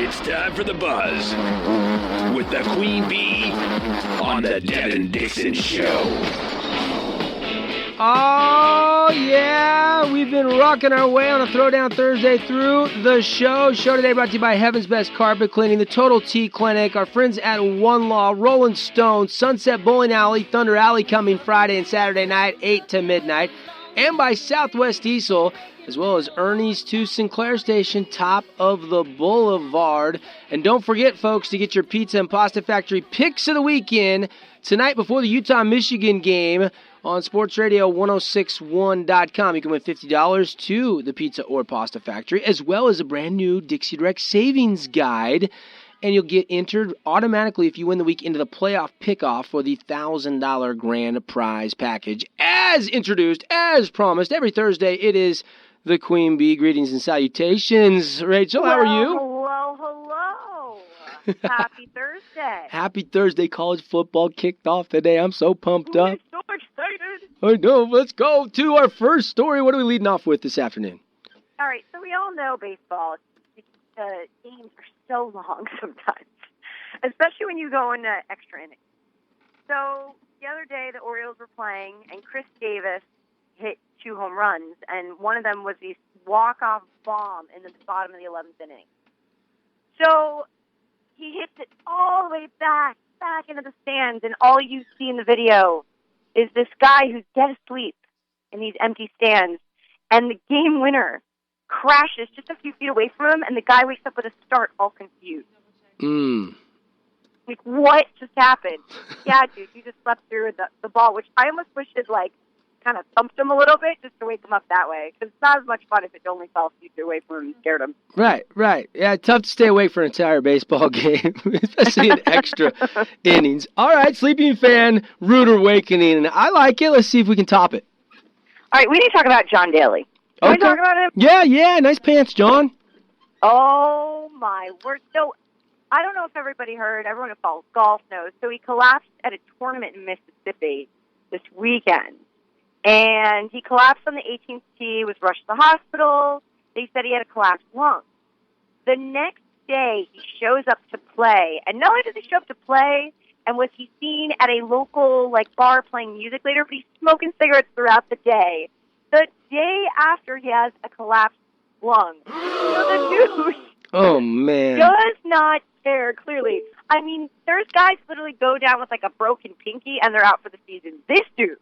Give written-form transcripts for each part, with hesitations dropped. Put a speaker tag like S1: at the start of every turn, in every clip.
S1: It's time for the buzz with the Queen Bee on the Devin Dixon Show.
S2: Oh, yeah, we've been rocking our way on a Throwdown Thursday through the show. Show today brought to you by Heaven's Best Carpet Cleaning, the Total T Clinic, our friends at One Law, Rolling Stone, Sunset Bowling Alley, Thunder Alley coming Friday and Saturday night, 8 to midnight, and by Southwest Diesel, as well as Ernie's to Sinclair Station, top of the boulevard. And don't forget, folks, to get your Pizza and Pasta Factory picks of the weekend tonight before the Utah-Michigan game on sportsradio1061.com. You can win $50 to the Pizza or Pasta Factory, as well as a brand new Dixie Direct Savings Guide. And you'll get entered automatically if you win the week into the playoff pickoff for the $1,000 grand prize package. As introduced, as promised, every Thursday it is the Queen Bee. Greetings and salutations. Rachel, how are you?
S3: Hello. Happy Thursday.
S2: Happy Thursday. College football kicked off today. I'm so pumped up.
S3: I'm so excited.
S2: I know. Let's go to our first story. What are we leading off with this afternoon?
S3: All right, so we all know baseball. The games are so long sometimes, especially when you go into extra innings. So the other day the Orioles were playing, and Chris Davis hit 2 home runs, and one of them was this walk-off bomb in the bottom of the 11th inning. So he hits it all the way back into the stands, and all you see in the video is this guy who's dead asleep in these empty stands, and the game winner crashes just a few feet away from him, and the guy wakes up with a start all confused. Like, what just happened? Yeah, dude, you just slept through the ball, which I almost wish it, kind of thumped him a little bit just to wake him up that way, because it's not as much fun if it only fell a few feet away from him and scared him.
S2: Right. Yeah, tough to stay awake for an entire baseball game, especially in extra innings. All right, sleeping fan, rude awakening. I like it. Let's see if we can top it.
S3: All right, we need to talk about John Daly. Can we talk about him?
S2: Yeah, nice pants, John.
S3: Oh, my word. So, I don't know if everybody heard, everyone who follows golf knows, so he collapsed at a tournament in Mississippi this weekend. And he collapsed on the 18th tee, was rushed to the hospital. They said he had a collapsed lung. The next day, he shows up to play. And not only does he show up to play, and was he seen at a local bar playing music later, but he's smoking cigarettes throughout the day. The day after he has a collapsed lung. So the dude does not care, clearly. I mean, there's guys literally go down with a broken pinky and they're out for the season. This dude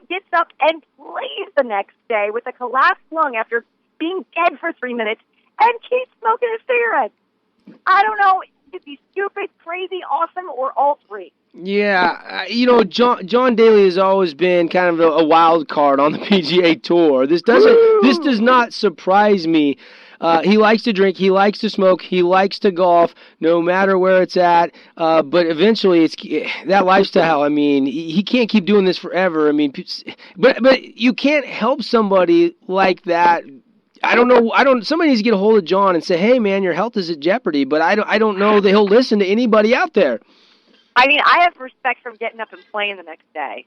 S3: gets up and plays the next day with a collapsed lung after being dead for 3 minutes and keeps smoking a cigarette. I don't know if he's stupid, crazy, awesome, or all three.
S2: Yeah, John Daly has always been kind of a wild card on the PGA Tour. This does not surprise me. He likes to drink, he likes to smoke, he likes to golf, no matter where it's at. But eventually, it's that lifestyle. I mean, he can't keep doing this forever. I mean, but you can't help somebody like that. I don't know. Somebody needs to get a hold of John and say, "Hey, man, your health is at jeopardy." But I don't know that he'll listen to anybody out there.
S3: I mean, I have respect for him getting up and playing the next day.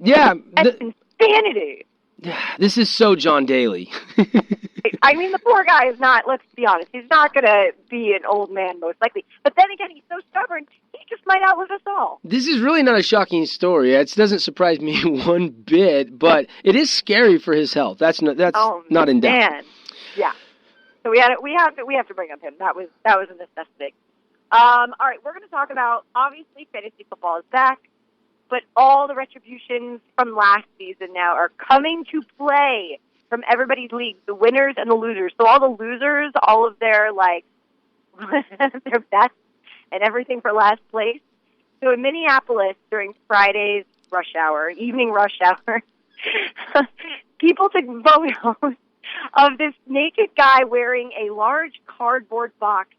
S2: Yeah.
S3: That's insanity.
S2: This is so John Daly.
S3: I mean, the poor guy is not, let's be honest, he's not going to be an old man, most likely. But then again, he's so stubborn, he just might outlive us all.
S2: This is really not a shocking story. It doesn't surprise me one bit, but it is scary for his health. That's not in doubt.
S3: Yeah. So we have to bring up him. That was a necessity. All right, we're going to talk about, obviously, fantasy football is back, but all the retributions from last season now are coming to play from everybody's league, the winners and the losers. So all the losers, all of their, their bets and everything for last place. So in Minneapolis, during Friday's evening rush hour, people took photos of this naked guy wearing a large cardboard box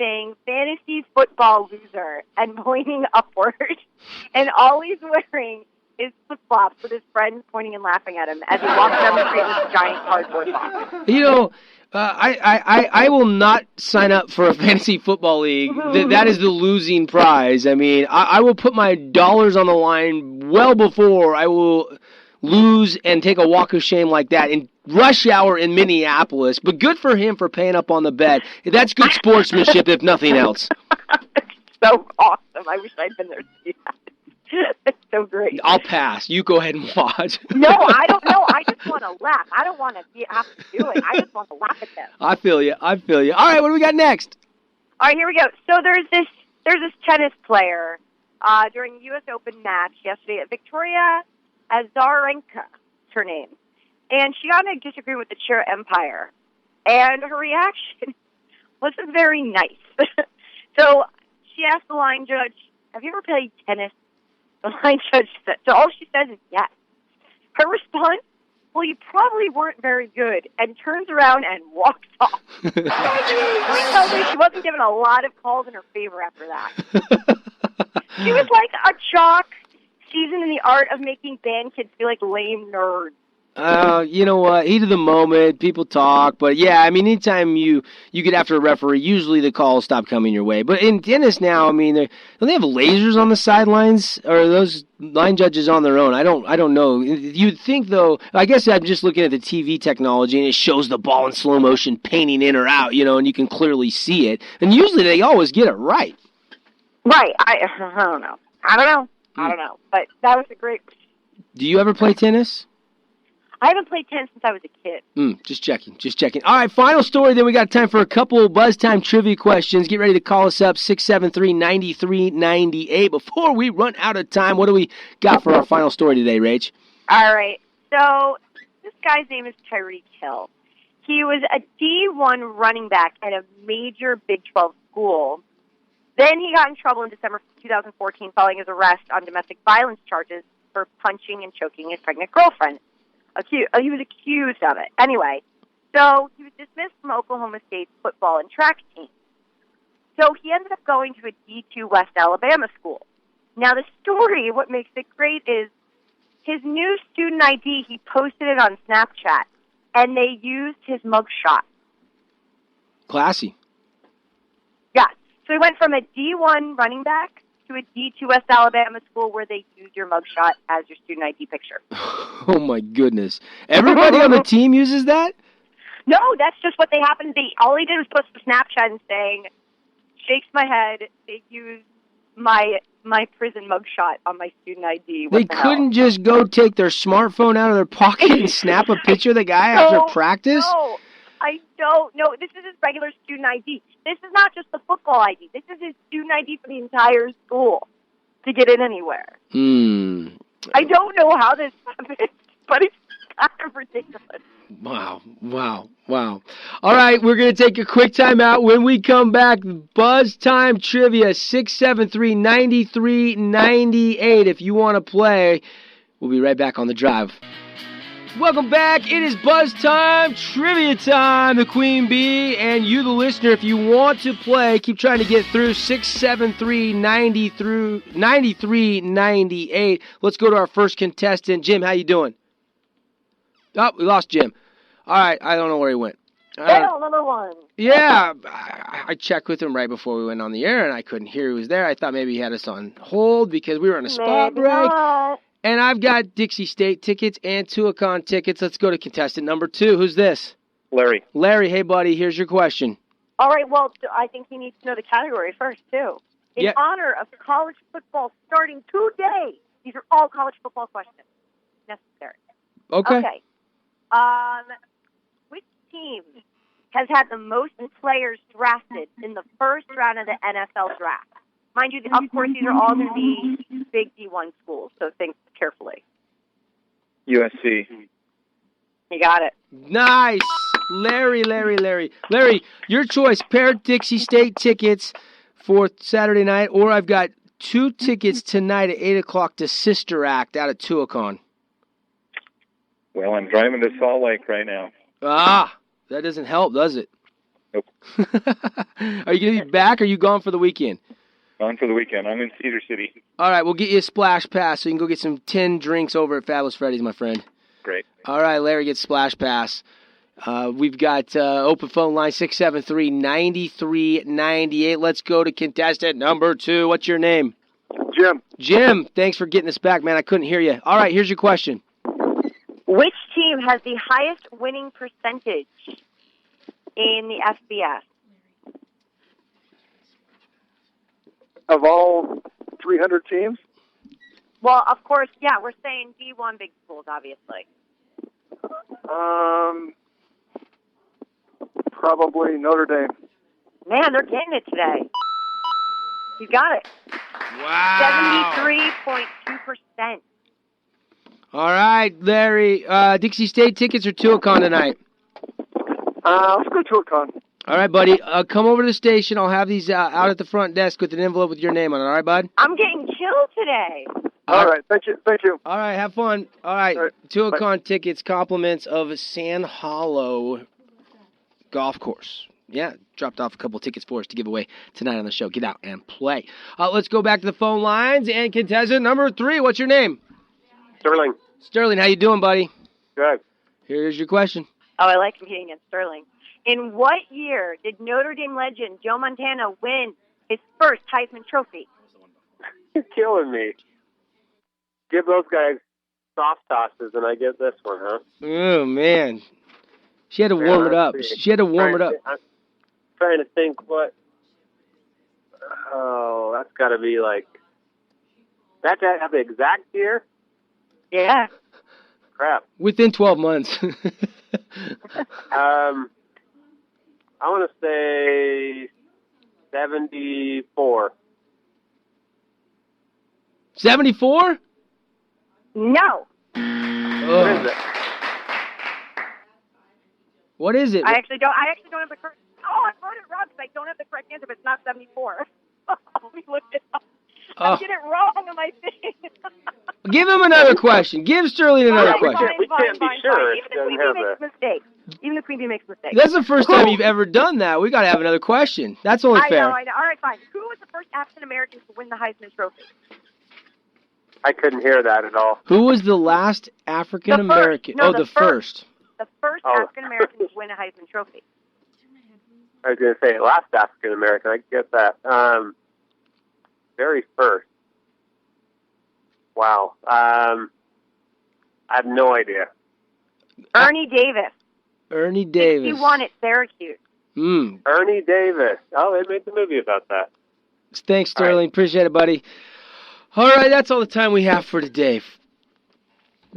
S3: saying fantasy football loser and pointing upward. And all he's wearing is flip-flops with his friends pointing and laughing at him as he walks down the street with a giant cardboard box.
S2: I will not sign up for a fantasy football league. That is the losing prize. I mean, I will put my dollars on the line well before I will lose and take a walk of shame like that in rush hour in Minneapolis. But good for him for paying up on the bet. That's good sportsmanship, if nothing else.
S3: So awesome. I wish I'd been there to see that. It's so great.
S2: I'll pass. You go ahead and watch.
S3: No, I don't know. I just want to laugh. I don't want to have to do it. I just want to laugh at them.
S2: I feel you. All right, what do we got next?
S3: All right, here we go. So there's this tennis player during the U.S. Open match yesterday. Victoria Azarenka, is her name. And she got in a disagreement with the chair umpire. And her reaction wasn't very nice. So she asked the line judge, have you ever played tennis? The line judge said, so all she says is yes. Her response, well, you probably weren't very good, and turns around and walks off. She tells me she wasn't given a lot of calls in her favor after that. She was like a jock seasoned in the art of making band kids feel like lame nerds.
S2: You know what? Heat of the moment, people talk, but yeah, I mean, anytime you get after a referee, usually the calls stop coming your way. But in tennis now, I mean, don't they have lasers on the sidelines, or are those line judges on their own? I don't know. You'd think though. I guess I'm just looking at the TV technology, and it shows the ball in slow motion, painting in or out, and you can clearly see it. And usually they always get it right.
S3: Right. I don't know. I don't know. But that was a great.
S2: Do you ever play tennis?
S3: I haven't played tennis since I was a kid.
S2: Just checking. All right, final story. Then we got time for a couple of Buzz Time trivia questions. Get ready to call us up, 673-9398. Before we run out of time, what do we got for our final story today, Rach?
S3: All right. So this guy's name is Tyreek Hill. He was a D1 running back at a major Big 12 school. Then he got in trouble in December 2014 following his arrest on domestic violence charges for punching and choking his pregnant girlfriend. He was accused of it. Anyway, so he was dismissed from Oklahoma State's football and track team. So he ended up going to a D2 West Alabama school. Now the story, what makes it great is his new student ID, he posted it on Snapchat, and they used his mugshot.
S2: Classy.
S3: Yeah. So he went from a D1 running back to a D2 West Alabama school where they use your mugshot as your student ID picture.
S2: Oh, my goodness. Everybody on the team uses that?
S3: No, that's just what they happen to be. All he did was post a Snapchat and saying, shakes my head, they used my prison mugshot on my student ID.
S2: They couldn't just go take their smartphone out of their pocket and snap a picture of the guy after practice?
S3: No, I don't. No, this is his regular student ID. This is not just the football ID. This is his student ID for the entire school to get in anywhere. I don't know how this happened, but it's kind of ridiculous.
S2: Wow. All right, we're going to take a quick time out. When we come back, Buzz Time Trivia, 673-9398. If you want to play, we'll be right back on the drive. Welcome back. It is Buzz Time, Trivia Time, the Queen Bee, and you, the listener, if you want to play, keep trying to get through 673-9398. Let's go to our first contestant. Jim, how you doing? Oh, we lost Jim. All right, I don't know where he went.
S3: Number one.
S2: Yeah, I checked with him right before we went on the air, and I couldn't hear he was there. I thought maybe he had us on hold because we were on a spot break.
S3: Not.
S2: And I've got Dixie State tickets and Tuacahn tickets. Let's go to contestant number 2. Who's this?
S4: Larry.
S2: Larry, hey, buddy, here's your question.
S3: All right, well, I think he needs to know the category first, too. In honor of college football starting today, these are all college football questions necessary.
S2: Okay.
S3: Which team has had the most players drafted in the first round of the NFL draft? Mind you, of course, these are all going to be big D1 schools, so think carefully.
S4: USC.
S3: You got it.
S2: Nice. Larry, your choice. Pair of Dixie State tickets for Saturday night, or I've got 2 tickets tonight at 8 o'clock to Sister Act out at Tuacahn.
S4: Well, I'm driving to Salt Lake right now.
S2: That doesn't help, does it?
S4: Nope.
S2: Are you going to be back, or are you gone for the weekend?
S4: Gone for the weekend. I'm in Cedar City.
S2: All right, we'll get you a splash pass so you can go get some 10 drinks over at Fabulous Freddy's, my friend.
S4: Great.
S2: All right, Larry gets splash pass. We've got open phone line 673-9398. Let's go to contestant number 2. What's your name?
S5: Jim.
S2: Jim, thanks for getting us back, man. I couldn't hear you. All right, here's your question.
S3: Which team has the highest winning percentage in the FBS?
S5: Of all 300 teams?
S3: Well, of course, yeah, we're saying D1 big schools, obviously.
S5: Probably Notre Dame.
S3: Man, they're getting it today. You got it.
S2: Wow.
S3: 73.2%.
S2: All right, Larry. Dixie State tickets or Tuacahn tonight?
S5: Let's go Tuacahn.
S2: All right, buddy. Come over to the station. I'll have these out at the front desk with an envelope with your name on it. All right, bud?
S3: I'm getting chilled today.
S5: All right, thank you.
S2: All right, have fun. All right, Tuacahn tickets, compliments of Sand Hollow Golf Course. Yeah, dropped off a couple tickets for us to give away tonight on the show. Get out and play. Let's go back to the phone lines. And contestant number 3, what's your name?
S6: Sterling.
S2: Sterling, how you doing, buddy?
S6: Good.
S2: Here's your question.
S3: Oh, I like competing against Sterling. In what year did Notre Dame legend Joe Montana win his first Heisman Trophy?
S6: You're killing me. Give those guys soft tosses, and I get this one, huh?
S2: Oh, man. She had to warm it up. She had to warm it up.
S6: I'm trying to think what... Oh, that's got to be like... That to have the exact year?
S3: Yeah.
S6: Crap.
S2: Within 12 months.
S6: I want to say 74.
S2: 74?
S3: No.
S6: What is it?
S2: What is it?
S3: I actually don't have the correct... Oh, I wrote it wrong because I don't have the correct answer, but it's not 74. We looked it up. I did it wrong on my thing.
S2: Give him another question. Give Sterling another question.
S6: We can't be sure.
S3: Even the Queen Bee makes mistakes. Even the Queen Bee makes mistakes.
S2: That's the first time you've ever done that. We got to have another question. That's only fair.
S3: I know. All right, fine. Who was the first African-American to win the Heisman Trophy?
S6: I couldn't hear that at all.
S2: Who was the last African-American?
S3: The first
S6: Oh.
S3: African-American to win a Heisman Trophy.
S6: I was going to say last African American. I get that. Very first. Wow. I have no idea.
S3: Ernie Davis.
S2: Ernie Davis.
S3: 61 at Syracuse.
S6: Ernie Davis. Oh, they made the movie about that.
S2: Thanks, Sterling. Appreciate it, buddy. All right, that's all the time we have for today.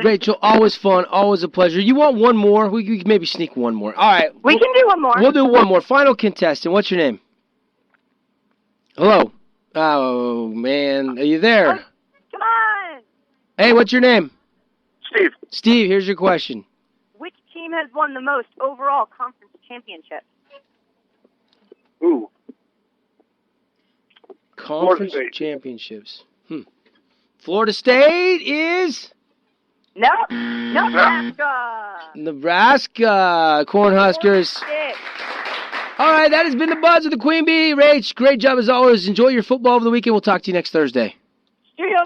S2: Rachel, always fun, always a pleasure. You want one more? We can maybe sneak one more. All right.
S3: We can do one more.
S2: We'll do one more. Final contestant. What's your name? Hello. Oh, man. Are you there?
S3: Oh, come on.
S2: Hey, what's your name?
S6: Steve.
S2: Steve, here's your question.
S3: Which team has won the most overall conference championships?
S6: Ooh.
S2: Conference championships. Florida State is...
S3: No. Nebraska.
S2: Nebraska. Cornhuskers. All right, that has been the Buzz with the Queen Bee. Rach, great job as always. Enjoy your football over the weekend. We'll talk to you next Thursday.
S3: See ya.